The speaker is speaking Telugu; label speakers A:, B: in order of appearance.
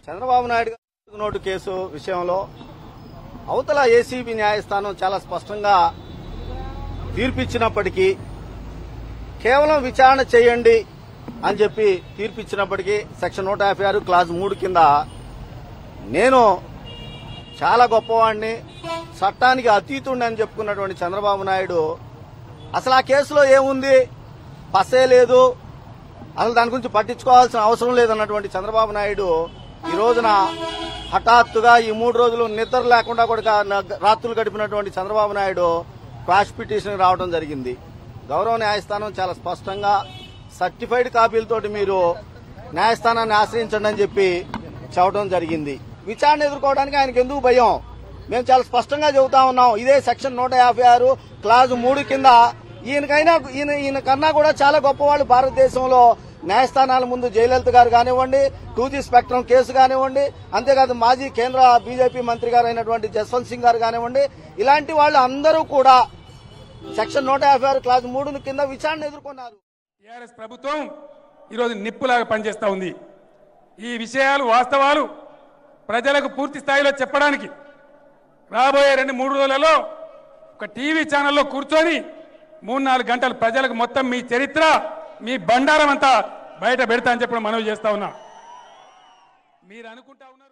A: చంద్రబాబు నాయుడు గారి నోటు కేసు విషయంలో అవతల ఏసీబీ న్యాయస్థానం చాలా స్పష్టంగా తీర్పిచ్చినప్పటికీ కేవలం విచారణ చేయండి అని చెప్పి తీర్పిచ్చినప్పటికీ సెక్షన్ 156 క్లాజ్ 3 కింద నేను చాలా గొప్పవాడిని, చట్టానికి అతీతుడిని అని చెప్పుకున్నటువంటి చంద్రబాబు నాయుడు అసలు ఆ కేసులో ఏముంది, పసే లేదు, అసలు దాని గురించి పట్టించుకోవాల్సిన అవసరం లేదన్నటువంటి చంద్రబాబు నాయుడు ఈ రోజున హఠాత్తుగా ఈ 3 రోజులు నిద్ర లేకుండా కూడా రాత్రులు గడిపినటువంటి చంద్రబాబు నాయుడు క్వాష్ పిటిషన్ రావడం జరిగింది. గౌరవ న్యాయస్థానం చాలా స్పష్టంగా సర్టిఫైడ్ కాపీలతోటి మీరు న్యాయస్థానాన్ని ఆశ్రయించండి అని చెప్పి చెప్పడం జరిగింది. విచారణ ఎదుర్కోవడానికి ఆయనకు ఎందుకు భయం? మేము చాలా స్పష్టంగా చెబుతా ఉన్నాం. ఇదే సెక్షన్ 156 క్లాజ్ 3 కింద ఈయన కన్నా కూడా చాలా గొప్పవాళ్ళు భారతదేశంలో న్యాయస్థానాల ముందు జయలలిత గారు కానివ్వండి, 2G స్పెక్ట్రమ్ కేసు కానివ్వండి, అంతేకాదు మాజీ కేంద్ర బీజేపీ మంత్రి గారు అయినటువంటి జస్వంత్ సింగ్ గారు కానివ్వండి, ఇలాంటి వాళ్ళు అందరూ కూడా సెక్షన్ 156 క్లాజ్ 3 కింద విచారణ ఎదుర్కొన్నారు.
B: టీఆర్ఎస్ ప్రభుత్వం ఈరోజు నిప్పులాగా పనిచేస్తా ఉంది. ఈ విషయాలు వాస్తవాలు ప్రజలకు పూర్తి స్థాయిలో చెప్పడానికి రాబోయే 2-3 రోజులలో ఒక టీవీ ఛానల్లో కూర్చొని 3-4 గంటలు ప్రజలకు మొత్తం మీ చరిత్ర, మీ బండారం అంతా బయట పెడతా అని చెప్పి మనవి చేస్తా ఉన్నా. మీరు అనుకుంటా ఉన్నా